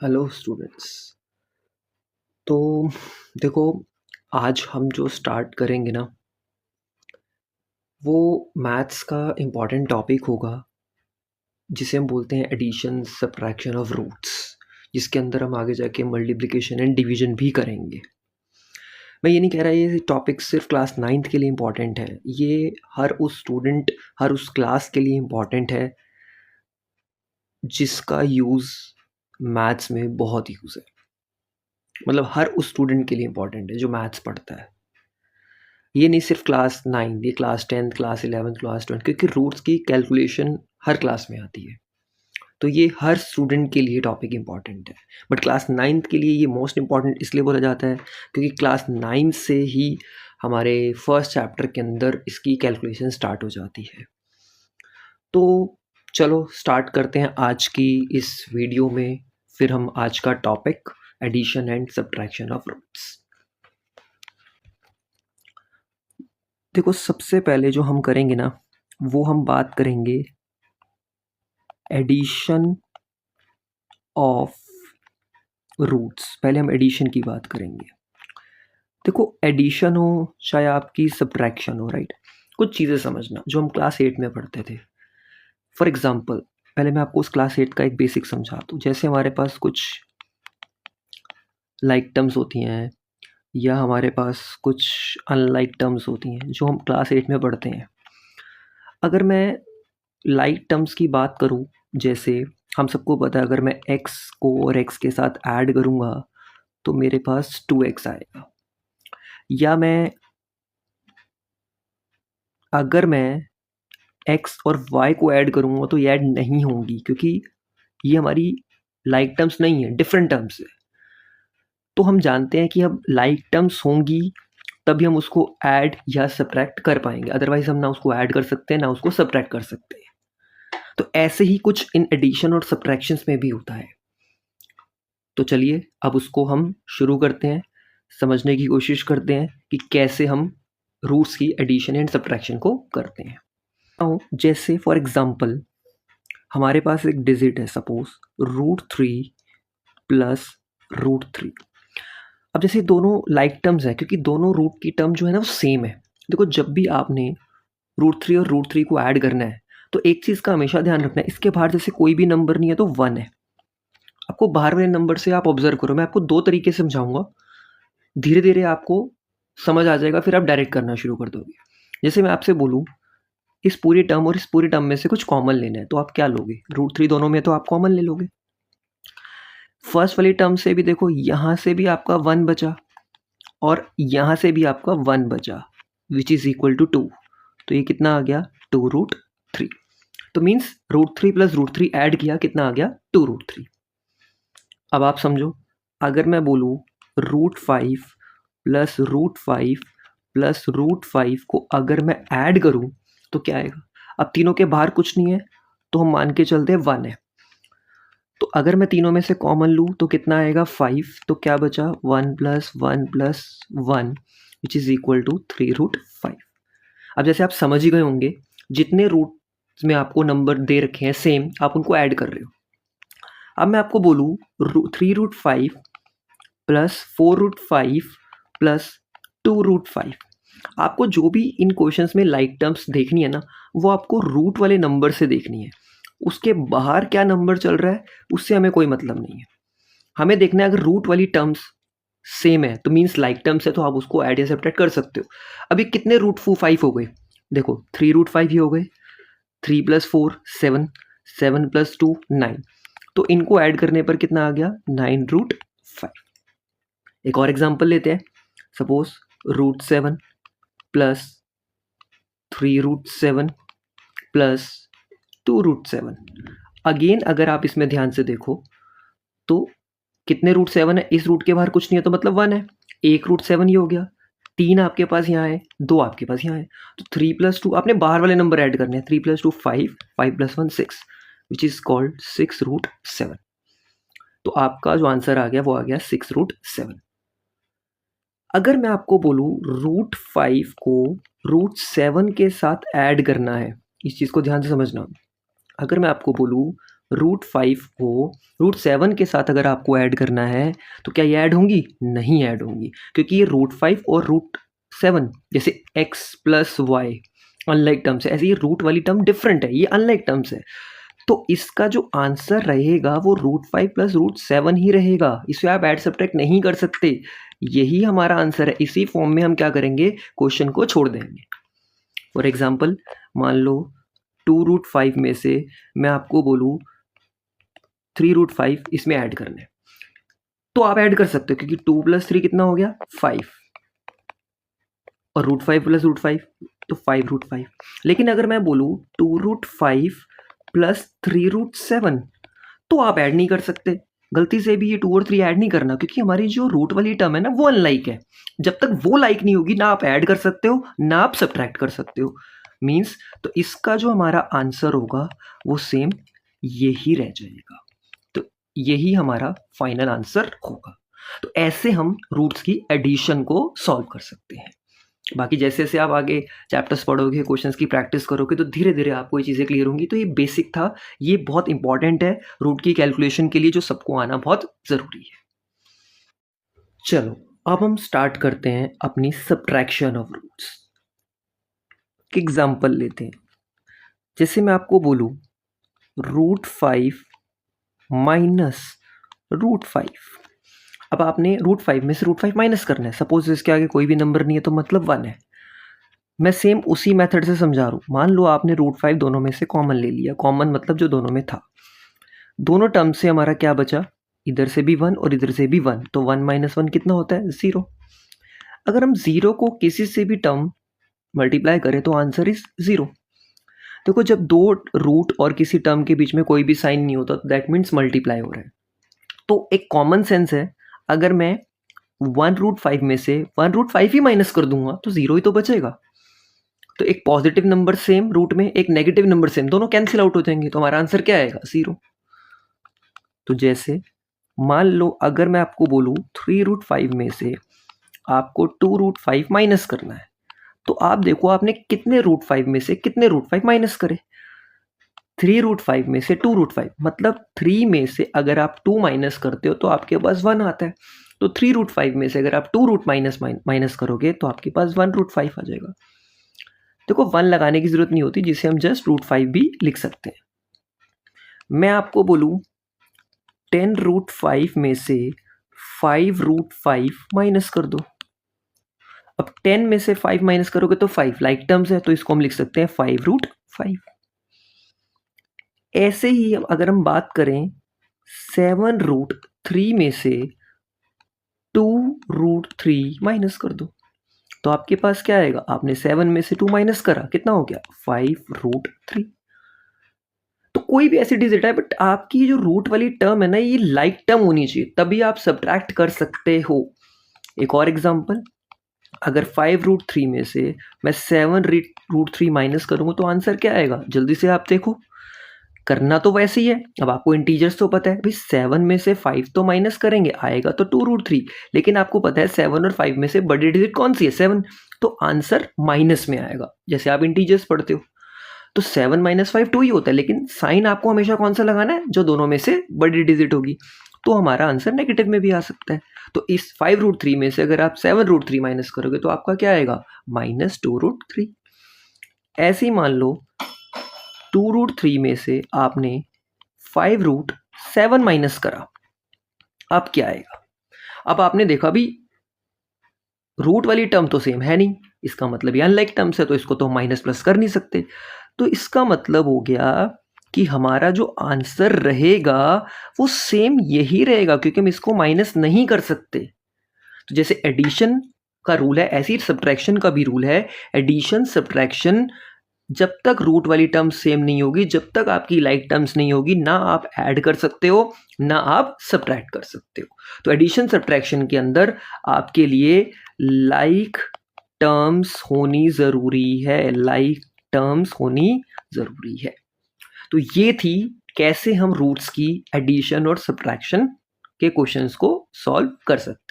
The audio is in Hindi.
Hello students. तो देखो, आज हम जो स्टार्ट करेंगे ना, वो मैथ्स का इम्पॉर्टेंट टॉपिक होगा, जिसे हम बोलते हैं एडिशन सब्ट्रैक्शन ऑफ रूट्स, जिसके अंदर हम आगे जाके मल्टीप्लिकेशन एंड डिवीजन भी करेंगे। मैं ये नहीं कह रहा ये टॉपिक सिर्फ क्लास 9th के लिए इम्पॉर्टेंट है, ये हर उस स्टूडेंट, हर उस क्लास के लिए इम्पॉर्टेंट है जिसका यूज़ मैथ्स में बहुत यूज़ है। मतलब हर उस स्टूडेंट के लिए इम्पॉर्टेंट है जो मैथ्स पढ़ता है। ये नहीं सिर्फ क्लास 9, ये class 10th, class 11th, class 12, क्योंकि रूट्स की कैलकुलेशन हर क्लास में आती है। तो ये हर स्टूडेंट के लिए टॉपिक इम्पॉर्टेंट है। बट क्लास 9th के लिए ये मोस्ट इम्पॉर्टेंट इसलिए बोला जाता है क्योंकि क्लास 9 से ही हमारे फर्स्ट चैप्टर के अंदर इसकी कैलकुलेशन स्टार्ट हो जाती है। तो चलो स्टार्ट करते हैं आज की इस वीडियो में। फिर हम आज का topic addition and subtraction of roots. देखो, सबसे पहले जो हम करेंगे ना, वो हम बात करेंगे एडिशन ऑफ रूट्स। पहले हम एडिशन की बात करेंगे। देखो, एडिशन हो चाहे आपकी सब्ट्रैक्शन हो, राइट, कुछ चीज़ें समझना जो हम क्लास 8 में पढ़ते थे। फॉर एग्जांपल, पहले मैं आपको उस क्लास 8 का एक बेसिक समझा दूँ। जैसे हमारे पास कुछ लाइक टर्म्स होती हैं या हमारे पास कुछ अनलाइक टर्म्स होती हैं जो हम क्लास 8 में पढ़ते हैं। अगर मैं लाइक टर्म्स की बात करूं, जैसे हम सबको पता है अगर मैं x को और x के साथ ऐड करूंगा तो मेरे पास 2x आएगा। या अगर मैं x और y को ऐड करूंगा तो ये ऐड नहीं होंगी, क्योंकि ये हमारी लाइक टर्म्स नहीं है, डिफरेंट टर्म्स है। तो हम जानते हैं कि अब लाइक टर्म्स होंगी तभी हम उसको ऐड या सब्ट्रैक्ट कर पाएंगे, अदरवाइज हम ना उसको ऐड कर सकते हैं ना उसको सब्ट्रैक्ट कर सकते हैं। तो ऐसे ही कुछ इन एडिशन और सब्ट्रैक्शंस में भी होता है। तो चलिए अब उसको हम शुरू करते हैं, समझने की कोशिश करते हैं कि कैसे हम रूट्स की एडिशन एंड सब्ट्रैक्शन को करते हैं। जैसे फॉर एग्जांपल हमारे पास एक डिजिट है, सपोज √3 प्लस √3। अब जैसे दोनों लाइक टर्म्स हैं, क्योंकि दोनों रूट की टर्म जो है ना वो सेम है। देखो, जब भी आपने √3 और √3 को ऐड करना है तो एक चीज़ का हमेशा ध्यान रखना है, इसके बाहर जैसे कोई भी नंबर नहीं है तो 1 है। आपको बाहर वाले नंबर से आप ऑब्जर्व करो, मैं आपको 2 तरीके से समझाऊंगा, धीरे धीरे आपको समझ आ जाएगा, फिर आप डायरेक्ट करना शुरू कर दोगे। जैसे मैं आपसे बोलूँ इस पूरी टर्म और इस पूरी टर्म में से कुछ कॉमन लेना है, तो आप क्या लोगे? √3 दोनों में तो आप कॉमन ले लोगे। फर्स्ट वाली टर्म से भी देखो, यहाँ से भी आपका 1 बचा और यहाँ से भी आपका 1 बचा, विच इज़ इक्वल टू 2। तो ये कितना आ गया? 2√3। तो मीन्स √3 प्लस √3 ऐड किया, कितना आ गया? 2√3। अब आप समझो, अगर मैं बोलूँ √5 प्लस √5 प्लस √5 को अगर मैं ऐड करूँ तो क्या आएगा? अब तीनों के बाहर कुछ नहीं है तो हम मान के चलते हैं 1 है। तो अगर मैं तीनों में से कॉमन लूँ तो कितना आएगा? 5। तो क्या बचा? 1 plus 1 plus 1 which is equal to 3√5। अब जैसे आप समझ ही गए होंगे, जितने रूट में आपको नंबर दे रखे हैं सेम, आप उनको ऐड कर रहे हो। अब मैं आपको बोलूँ 3√5 प्लस 4√5 प्लस 2√5, आपको जो भी इन क्वेश्चंस में लाइक टर्म्स देखनी है ना, वो आपको रूट वाले नंबर से देखनी है। उसके बाहर क्या नंबर चल रहा है उससे हमें कोई मतलब नहीं है। हमें देखना है अगर रूट वाली टर्म्स सेम है तो मीन्स लाइक टर्म्स है, तो आप उसको ऐड या सब्ट्रैक्ट कर सकते हो। अभी कितने √5 हो गए? देखो 3√5 ही हो गए। 3 प्लस 4 7, 7 प्लस 2 9। तो इनको ऐड करने पर कितना आ गया? 9√5। एक और एग्जांपल लेते हैं, सपोज √7 प्लस 3√7 प्लस 2√7। अगेन अगर आप इसमें ध्यान से देखो तो कितने √7 है? इस रूट के बाहर कुछ नहीं है तो मतलब 1 है। एक √7 ही हो गया। 3 आपके पास यहाँ है, 2 आपके पास यहाँ है। तो 3 प्लस 2 आपने बाहर वाले नंबर ऐड करने हैं। 3 plus 2 5, 5 plus 1 6, which is called 6√7। तो आपका जो आंसर आ गया वो आ गया 6√7। अगर मैं आपको बोलूँ √5 को √7 के साथ ऐड करना है, इस चीज़ को ध्यान से समझना। अगर मैं आपको बोलूँ √5 को √7 के साथ अगर आपको ऐड करना है तो क्या ये ऐड होंगी? नहीं ऐड होंगी, क्योंकि ये √5 और √7 जैसे x plus Y unlike terms है, ऐसे ये रूट वाली टर्म डिफरेंट है, ये अनलाइक टर्म्स है। तो इसका जो आंसर रहेगा वो √5 प्लस √7 ही रहेगा, इसे आप ऐड सब्ट्रैक्ट नहीं कर सकते। यही हमारा आंसर है। इसी फॉर्म में हम क्या करेंगे, क्वेश्चन को छोड़ देंगे। फॉर एग्जाम्पल मान लो 2√5 में से मैं आपको बोलूँ 3√5 इसमें ऐड करना है, तो आप ऐड कर सकते हो, क्योंकि 2 + 3 कितना हो गया? 5, और √5 + √5 तो 5√5। लेकिन अगर मैं बोलूँ 2√5 + 3√7 तो आप ऐड नहीं कर सकते। गलती से भी ये 2 और 3 ऐड नहीं करना, क्योंकि हमारी जो रूट वाली टर्म है ना वो अनलाइक है। जब तक वो लाइक नहीं होगी ना आप ऐड कर सकते हो ना आप सब्ट्रैक्ट कर सकते हो। मीन्स तो इसका जो हमारा आंसर होगा वो सेम यही रह जाएगा। तो यही हमारा फाइनल आंसर होगा। तो ऐसे हम रूट्स की एडिशन को सॉल्व कर सकते हैं। बाकी जैसे जैसे आप आगे चैप्टर्स पढ़ोगे, क्वेश्चंस की प्रैक्टिस करोगे, तो धीरे धीरे आपको ये चीज़ें क्लियर होंगी। तो ये बेसिक था, ये बहुत इंपॉर्टेंट है रूट की कैलकुलेशन के लिए, जो सबको आना बहुत ज़रूरी है। चलो अब हम स्टार्ट करते हैं अपनी सब्ट्रैक्शन ऑफ रूट्स। एग्जाम्पल लेते हैं। जैसे मैं आपको बोलूँ √5 माइनस √5, अब आपने √5 में से √5 माइनस करना है। सपोज इसके आगे कोई भी नंबर नहीं है तो मतलब 1 है। मैं सेम उसी मेथड से समझा रहा हूँ। मान लो आपने √5 दोनों में से कॉमन ले लिया, कॉमन मतलब जो दोनों में था। दोनों टर्म से हमारा क्या बचा? इधर से भी 1 और इधर से भी 1, तो 1 - 1 कितना होता है? 0। अगर हम 0 को किसी से भी टर्म मल्टीप्लाई करें तो आंसर इज 0। देखो जब दो रूट और किसी टर्म के बीच में कोई भी साइन नहीं होता तो दैट मीन्स मल्टीप्लाई हो रहा है। तो एक कॉमन सेंस है, अगर मैं 1√5 में से 1√5 ही माइनस कर दूंगा तो 0 ही तो बचेगा। तो एक पॉजिटिव नंबर सेम रूट में, एक नेगेटिव नंबर सेम, दोनों कैंसिल आउट हो जाएंगे, तो हमारा आंसर क्या आएगा? 0। तो जैसे मान लो अगर मैं आपको बोलूँ 3√5 में से आपको 2√5 माइनस करना है, तो आप देखो आपने कितने √5 में से कितने √5 माइनस करे? 3√5 में से 2√5, मतलब 3 में से अगर आप 2 माइनस करते हो तो आपके पास 1 आता है। तो 3√5 में से अगर आप 2 रूट माइनस करोगे तो आपके पास 1√5 आ जाएगा। देखो 1 लगाने की जरूरत नहीं होती, जिसे हम जस्ट √5 भी लिख सकते हैं। मैं आपको बोलूँ 10√5 में से 5√5 माइनस कर दो। अब 10 में से 5 माइनस करोगे तो 5 लाइक टर्म्स है, तो इसको हम लिख सकते हैं 5√5। ऐसे ही अगर हम बात करें 7√3 में से 2√3 माइनस कर दो, तो आपके पास क्या आएगा? आपने 7 में से 2 माइनस करा, कितना हो गया? 5√3। तो कोई भी ऐसी डिजिट है, बट आपकी जो रूट वाली टर्म है ना ये लाइक टर्म होनी चाहिए, तभी आप सब्ट्रैक्ट कर सकते हो। एक और एग्जांपल, अगर 5√3 में से मैं 7√3 माइनस करूंगा तो आंसर क्या आएगा? जल्दी से आप देखो, करना तो वैसे ही है। अब आपको इंटीजर्स तो पता है भाई, 7 में से 5 तो माइनस करेंगे, आएगा तो 2√3, लेकिन आपको पता है 7 और 5 में से बड़ी डिजिट कौन सी है? 7, तो आंसर माइनस में आएगा। जैसे आप इंटीजर्स पढ़ते हो तो 7 - 5 2 ही होता है, लेकिन साइन आपको हमेशा कौन सा लगाना है? जो दोनों में से बड़ी डिजिट होगी। तो हमारा आंसर नेगेटिव में भी आ सकता है। तो इस 5√3 में से अगर आप 7√3 माइनस करोगे तो आपका क्या आएगा? -2√3। ऐसे ही मान लो 2√3 में से आपने 5√7 माइनस करा, अब क्या आएगा? अब आपने देखा भी रूट वाली टर्म तो सेम है नहीं, इसका मतलब ये अनलाइक टर्म्स है, तो इसको तो माइनस प्लस कर नहीं सकते। तो इसका मतलब हो गया कि हमारा जो आंसर रहेगा वो सेम यही रहेगा, क्योंकि हम इसको माइनस नहीं कर सकते। तो जैसे एडिशन का रूल है, ऐसे ही सब्ट्रैक्शन का भी रूल है। एडिशन सब्ट्रैक्शन जब तक रूट वाली टर्म सेम नहीं होगी, जब तक आपकी लाइक टर्म्स नहीं होगी, ना आप ऐड कर सकते हो ना आप सब्ट्रैक्ट कर सकते हो। तो एडिशन सब्ट्रैक्शन के अंदर आपके लिए लाइक टर्म्स होनी ज़रूरी है, लाइक टर्म्स होनी ज़रूरी है। तो ये थी कैसे हम रूट्स की एडिशन और सब्ट्रैक्शन के क्वेश्चंस को सॉल्व कर सकते हैं।